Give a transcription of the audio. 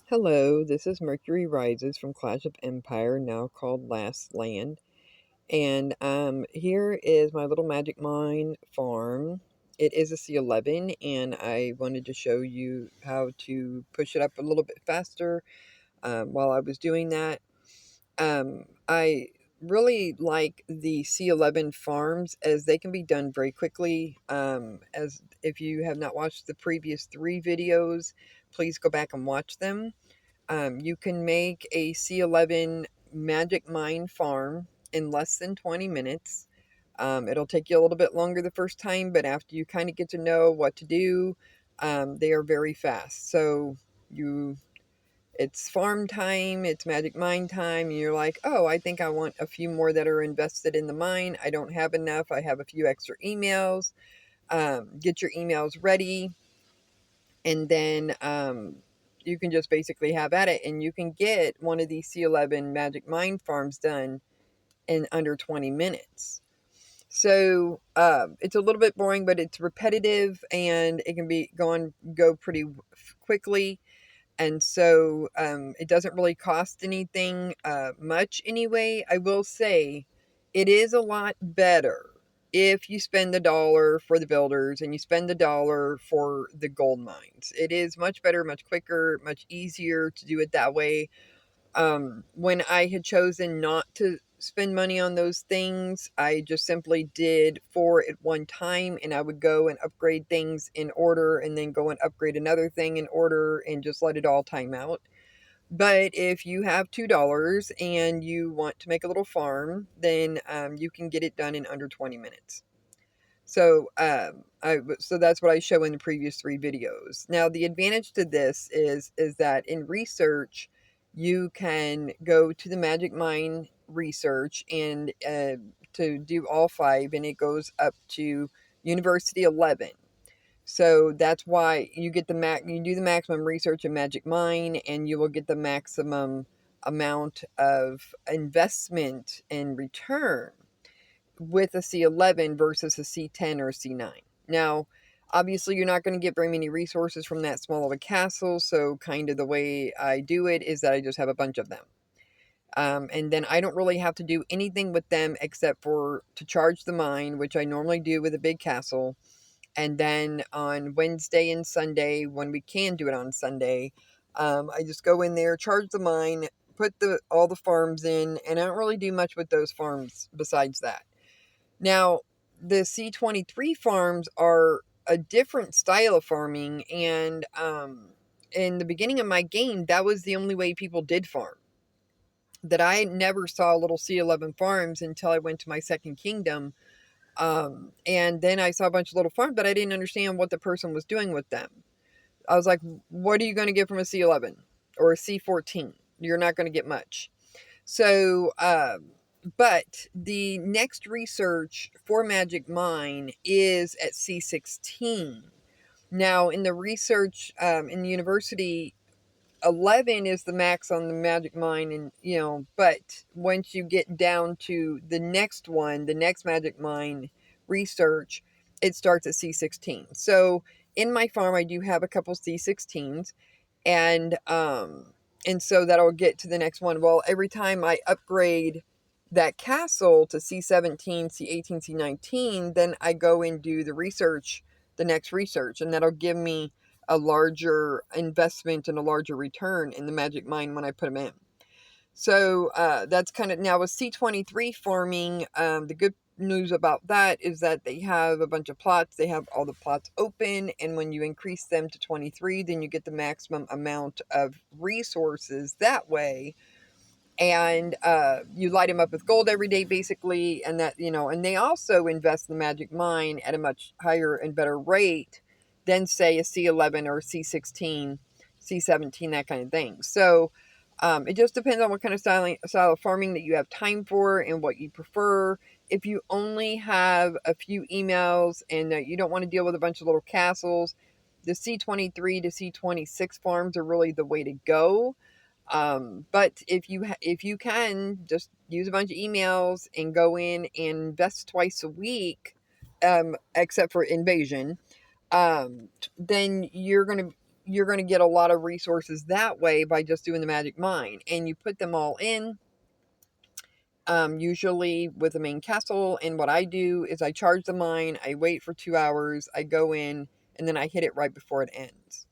Hello, this is Mercury Rises from Clash of Empire, now called Last Land. And here is my little Magic Mine farm. It is a C11, and I wanted to show you how to push it up a little bit faster while I was doing that. I really like the C11 farms as they can be done very quickly. As if you have not watched the previous 3 videos, please go back and watch them. You can make a C11 Magic Mine farm in less than 20 minutes. It'll take you a little bit longer the first time, but after you kind of get to know what to do, they are very fast. So you, it's farm time, it's Magic Mine time, and you're like, oh, I think I want a few more that are invested in the mine. I don't have enough. I have a few extra emails. Get your emails ready, and then you can just basically have at it, and you can get one of these C11 Magic Mine farms done in under 20 minutes. So it's a little bit boring, but it's repetitive, and it can go pretty quickly. And so it doesn't really cost anything much anyway. I will say it is a lot better if you spend the dollar for the builders and you spend the dollar for the gold mines. It is much better, much quicker, much easier to do it that way. When I had chosen not to spend money on those things, I just simply did 4 at one time, and I would go and upgrade things in order and then go and upgrade another thing in order and just let it all time out. But if you have $2 and you want to make a little farm, then you can get it done in under 20 minutes. So, so that's what I show in the previous 3 videos. Now, the advantage to this is that in research, you can go to the Magic Mine research and to do all 5, and it goes up to University 11. So that's why you get you do the maximum research in Magic Mine, and you will get the maximum amount of investment and return with a C11 versus a C10 or a C9. Now, obviously, you're not going to get very many resources from that small of a castle, so kind of the way I do it is that I just have a bunch of them. And then I don't really have to do anything with them except for to charge the mine, which I normally do with a big castle. And then on Wednesday and Sunday, when we can do it on Sunday, I just go in there, charge the mine, put all the farms in, and I don't really do much with those farms besides that. Now, the C23 farms are a different style of farming, and in the beginning of my game, that was the only way people did farm. That I never saw little C11 farms until I went to my second kingdom, and then I saw a bunch of little farms, but I didn't understand what the person was doing with them. I was like, what are you going to get from a C11 or a C14? You're not going to get much. So, but the next research for Magic Mine is at C16. Now, in the research in the university, 11 is the max on the Magic Mine, and but once you get down to the next one, the next Magic Mine research, it starts at C16. So in my farm, I do have a couple C16s, and so that'll get to the next one. Well, every time I upgrade that castle to C17, C18, C19, then I go and do the next research, and that'll give me a larger investment and a larger return in the Magic Mine when I put them in. So that's kind of now with C23 farming. The good news about that is that they have a bunch of plots. They have all the plots open, and when you increase them to 23, then you get the maximum amount of resources that way. And you light them up with gold every day, basically, and and they also invest in the Magic Mine at a much higher and better rate than, say, a C11 or C16, C17, that kind of thing. So it just depends on what kind of style of farming that you have time for and what you prefer. If you only have a few emails and you don't want to deal with a bunch of little castles, the C23 to C26 farms are really the way to go. But if you can just use a bunch of emails and go in and invest twice a week, except for invasion, then you're gonna you're going to get a lot of resources that way by just doing the magic mine. And you put them all in, usually with the main castle. And what I do is I charge the mine, I wait for 2 hours, I go in, and then I hit it right before it ends.